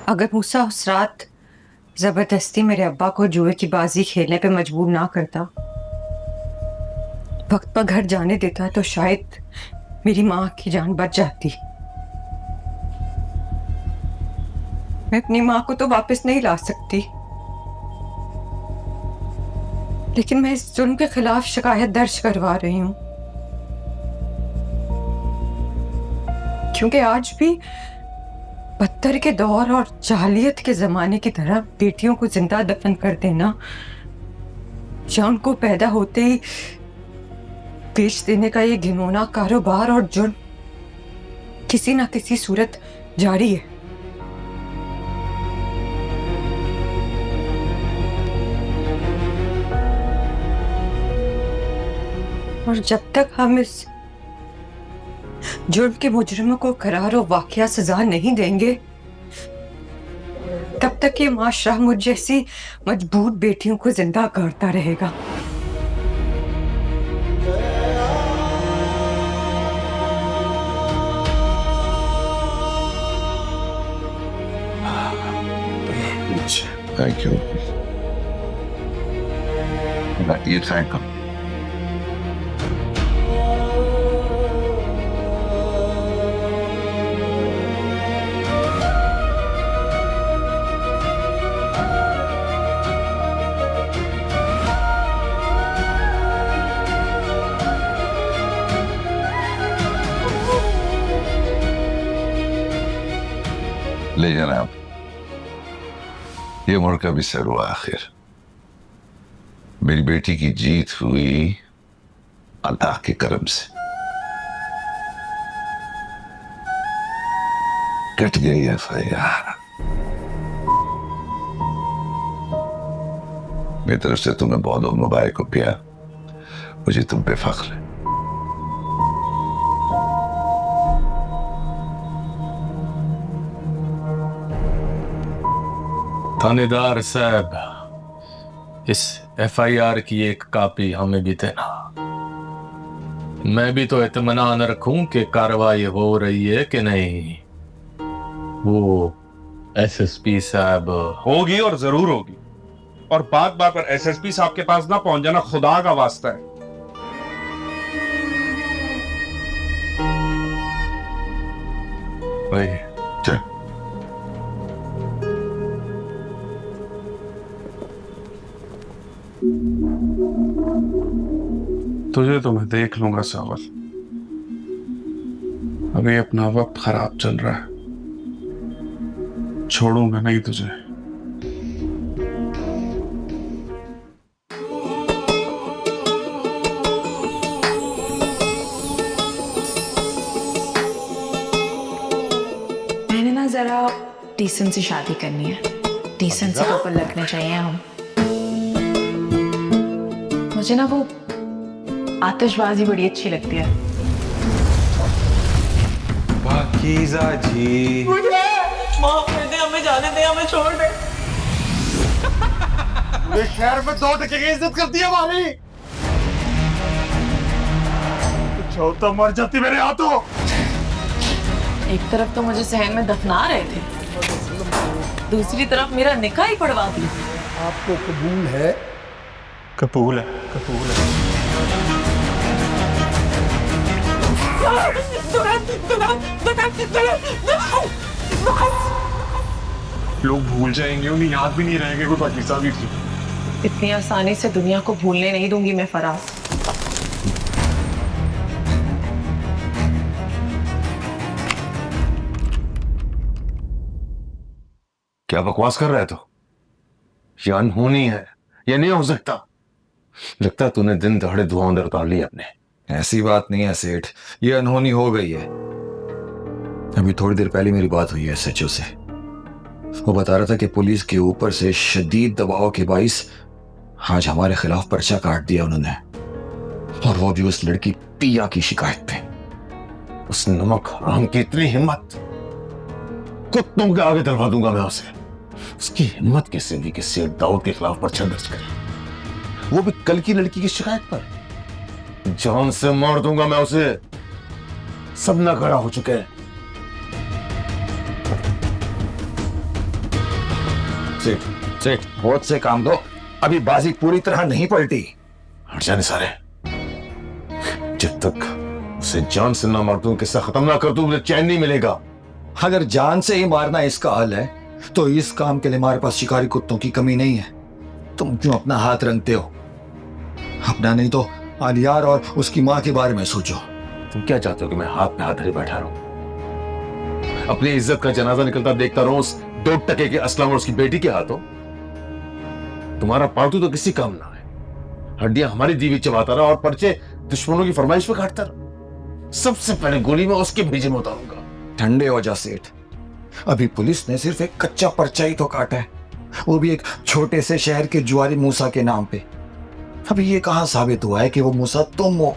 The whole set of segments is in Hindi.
अगर मूसा उस रात जबरदस्ती मेरे अब्बा को जुए की बाजी खेलने पे मजबूर ना करता, वक्त पर घर जाने देता, तो शायद मेरी माँ की जान बच जाती। मैं अपनी माँ को तो वापस नहीं ला सकती, लेकिन मैं इस जुल्म के खिलाफ शिकायत दर्ज करवा रही हूँ, क्योंकि आज भी पत्थर के दौर और जाहिलियत के जमाने की तरह बेटियों को जिंदा दफन कर देना या उनको पैदा होते ही बेच देने का ये घिनौना कारोबार और जुर्म किसी ना किसी सूरत जारी है। और जब तक हम इस जुर्म के मुजरिमों को करार और वाकया सजा नहीं देंगे, तब तक ये माशरा मुझ जैसी मजबूर बेटियों को जिंदा करता रहेगा। Thank you. ये थैंक यू। ले जनाब, ये मुल्क का भी सर हुआ आखिर। मेरी बेटी की जीत हुई अल्लाह के करम से। कट गई एफआईआर। मेरी तरफ से तुम्हें बहुत मुबारक हो पिया, मुझे तुम पे फख्र है। थानेदार साहब, इस एफआईआर की एक कॉपी हमें भी देना। मैं भी तो इत्मीनान रखूं कि कार्रवाई हो रही है कि नहीं। वो एसएसपी साहब होगी और जरूर होगी, और बात बात पर एसएसपी साहब के पास ना पहुंच जाना खुदा का वास्ता है। वही चल। तुझे तो मैं देख लूंगा सावल, अभी अपना वक्त खराब चल रहा है, छोड़ूंगा नहीं तुझे। मैंने ना जरा डिसेंट से शादी करनी है, डिसेंट से कपल लगने चाहिए हम। मुझे ना वो आतिशबाजी बड़ी अच्छी लगती है। पाकीज़ा जी, माफ कर दे, हमें जाने दे, हमें छोड़ दे। ये शहर में 2 टके की इज्जत करती है हमारी। कुछ हो तो मर जाती मेरे हाथों। एक तरफ तो मुझे सहन में दफना रहे थे, दूसरी तरफ मेरा निकाह ही पढ़वा दिया। आपको कबूल है? कपूल है, कपूल है। लोग भूल जाएंगे, उन्हें याद भी नहीं रहेंगे कोई पाकिस्तान भी थी। इतनी आसानी से दुनिया को भूलने नहीं दूंगी मैं फराज। क्या बकवास कर रहा है? तो ये अनहोनी है, ये नहीं हो सकता। लगता है तूने दिन दहाड़े धुआं अंदर उतार लिया अपने। ऐसी बात नहीं है सेठ, ये अनहोनी हो गई है। अभी थोड़ी देर पहले मेरी बात हुई है एसएचओ से। वो बता रहा था कि पुलिस के ऊपर से शदीद दबाव के बाइस आज हमारे खिलाफ पर्चा काट दिया उन्होंने, और वो भी उस लड़की पिया की शिकायत पे। उस नमक हराम की इतनी हिम्मत, कुत्तों के आगे दलवा दूंगा मैं उसे। उसकी हिम्मत कैसे हुई कि शेर दाऊद के खिलाफ पर्चा दर्ज करे, वो भी कल की लड़की की शिकायत पर। जान से मार दूंगा मैं उसे। सब ना खड़ा हो चुके हैं। सेठ सेठ बहुत से काम दो, अभी बाजी पूरी तरह नहीं पलटी। हट जाने सारे। जब तक उसे जान से ना मार दूं, किस्सा खत्म ना कर दूं, मुझे चैन नहीं मिलेगा। अगर जान से ही मारना इसका हल है तो इस काम के लिए हमारे पास शिकारी कुत्तों की कमी नहीं है। तुम क्यों अपना हाथ रंगते हो? अपना नहीं तो आलियार और उसकी माँ के बारे में सोचो। तुम क्या चाहते हो कि मैं हाथ पे हाथ धरे बैठा रहूं, अपनी इज्जत का जनाजा निकलता देखता रहूं उस 2 टके के असलम और उसकी बेटी के हाथों? तुम्हारा पालतू तो किसी काम ना है, हड्डियां हमारी दीवी चबाता रहा और पर्चे दुश्मनों की फरमाइश पे काटता रहा। सबसे पहले गोली में उसके भेजे में उतारूंगा। ठंडे हो जा सेठ, अभी पुलिस ने सिर्फ एक कच्चा पर्चा ही तो काटा है, वो भी एक छोटे से शहर के जुआरी मूसा के नाम पे। अभी ये कहां साबित हुआ है कि वो मूसा तुम हो?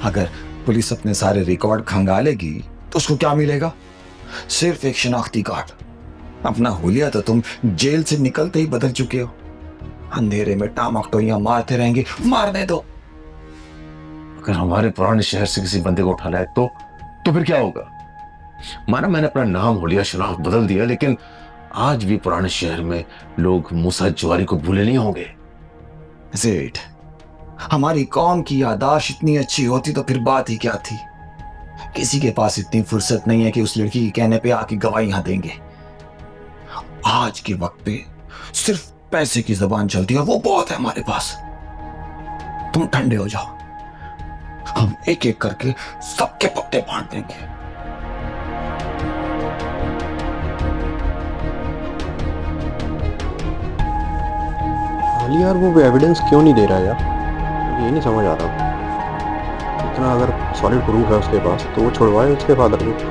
अगर पुलिस अपने सारे रिकॉर्ड खंगालेगी तो उसको क्या मिलेगा? सिर्फ एक शनाख्ती कार्ड। अपना हुलिया तो तुम जेल से निकलते ही बदल चुके हो। अंधेरे में टामाकटोइयां मारते रहेंगे, मारने दो। अगर हमारे पुराने शहर से किसी बंदे को उठा लाए तो फिर क्या होगा? माना मैंने अपना नाम हुलिया शनाख्त बदल दिया, लेकिन आज भी पुराने शहर में लोग मूसा जुआरी को भूले नहीं होंगे। सेठ, हमारी कौम की यादाश्त इतनी अच्छी होती तो फिर बात ही क्या थी। किसी के पास इतनी फुर्सत नहीं है कि उस लड़की के कहने पे आके गवाहियां देंगे। आज के वक्त पे सिर्फ पैसे की जबान चलती है और वो बहुत है हमारे पास। तुम ठंडे हो जाओ, हम एक एक करके सबके पत्ते बांट देंगे। हाली यार वो एविडेंस क्यों नहीं दे रहा यार, ये नहीं समझ आ रहा। इतना अगर सॉलिड प्रूफ है उसके पास तो वो छुड़वाए उसके फादर को।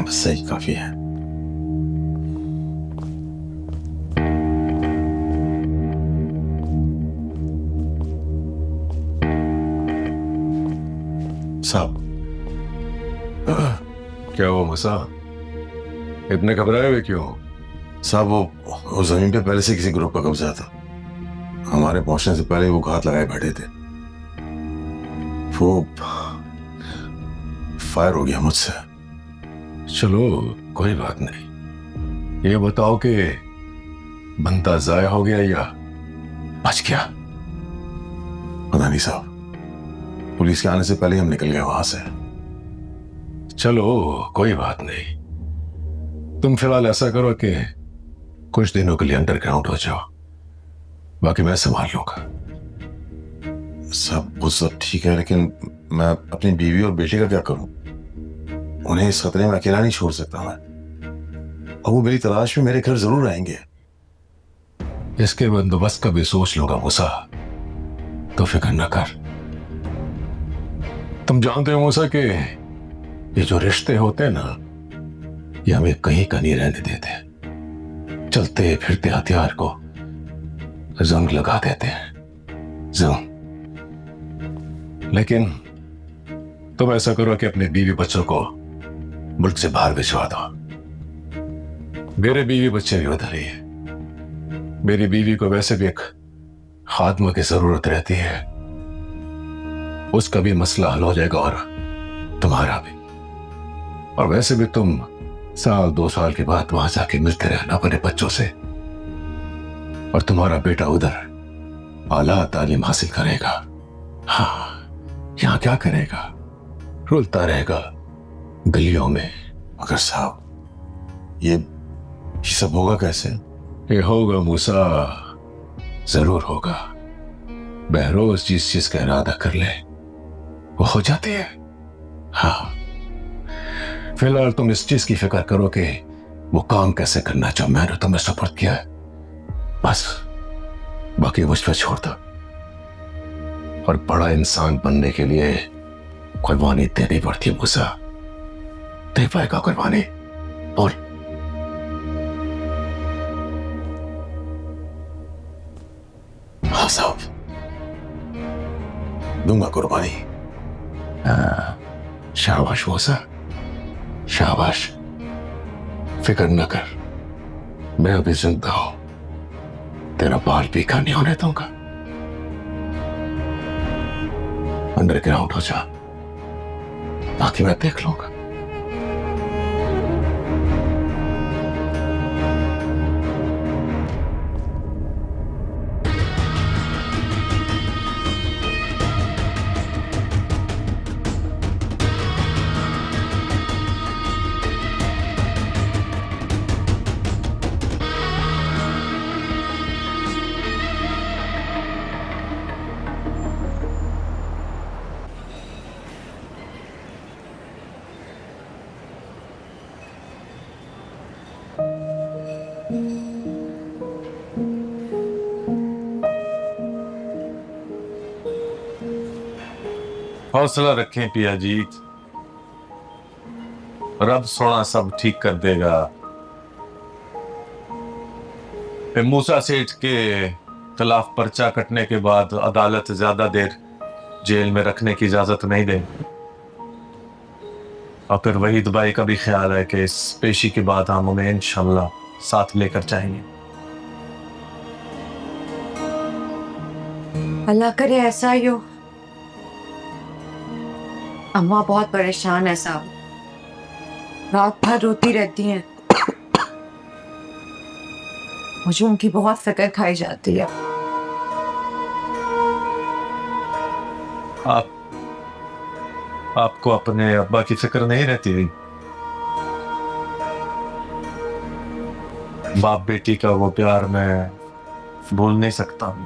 बस सही काफी है। साहब, क्या हुआ मूसा, इतने घबराए हुए क्यों? साहब वो जमीन पे पहले से किसी ग्रुप का कब्जा था। हमारे पहुंचने से पहले वो घात लगाए बैठे थे। वो फायर हो गया मुझसे। चलो कोई बात नहीं, ये बताओ कि बंदा जाया हो गया या बच गया? पता नहीं साहब, पुलिस के आने से पहले हम निकल गए वहां से। चलो कोई बात नहीं, तुम फिलहाल ऐसा करो कि कुछ दिनों के लिए अंडरग्राउंड हो जाओ, बाकी मैं संभाल लूंगा। सब वो सब ठीक है, लेकिन मैं अपनी बीवी और बेटे का क्या करूं? उन्हें इस खतरे में अकेला नहीं छोड़ सकता मैं, और वो मेरी तलाश में मेरे घर जरूर आएंगे। इसके बंदोबस्त का भी सोच लूंगा मूसा, तो फिक्र न कर। तुम जानते हो मूसा कि ये जो रिश्ते होते हैं ना, ये हमें कहीं का नहीं रहने देते। चलते फिरते हथियार को जंग लगा देते हैं, जंग। लेकिन तुम ऐसा करो कि अपने बीवी बच्चों को मुल्क से बाहर भिजवा दो। मेरे बीवी बच्चे भी उधर ही है। मेरी बीवी को वैसे भी एक खादमा की जरूरत रहती है, उसका भी मसला हल हो जाएगा और तुम्हारा भी। और वैसे भी तुम 1-2 साल के बाद वहां जाके मिलते रहना अपने बच्चों से, और तुम्हारा बेटा उधर आला तालीम हासिल करेगा। हाँ, यहां क्या करेगा? रुलता रहेगा गलियों में। मगर साहब, ये सब होगा कैसे? ये होगा मूसा, जरूर होगा। बहरोज जिस चीज का इरादा कर ले वो हो जाती है। हाँ, फिलहाल तुम इस चीज की फिक्र करो कि वो काम कैसे करना जो मैंने तुम्हें सुपुर्द किया है, बस बाकी मुझ पर छोड़ दो। और बड़ा इंसान बनने के लिए कुर्बानी देनी पड़ती है मूसा। दे पाएगा कुर्बानी? बोल। हाँ साहब, दूंगा कुर्बानी। शाबाश मूसा, शाबाश, फिक्र न कर, मैं अभी जिंदा हूं, तेरा बाल पीका नहीं होने दूंगा। अंडरग्राउंड हो जा, बाकी मैं देख लूंगा। हौसला रखें पिया जी, रब सोना सब ठीक कर देगा। मूसा सेठ के खिलाफ पर्चा कटने के बाद अदालत ज्यादा देर जेल में रखने की इजाजत नहीं देगी। और फिर वहीद भाई का भी ख्याल है कि इस पेशी के बाद हम उन्हें इंशाल्लाह साथ लेकर जाएंगे। अल्लाह करे ऐसा ही हो। अम्मा बहुत परेशान है साहब, रात भर रोती रहती हैं। मुझे उनकी बहुत फिक्र खाई जाती है। आपको अपने अब्बा की फिक्र नहीं रहती हुई? बाप बेटी का वो प्यार मैं भूल नहीं सकता हूं।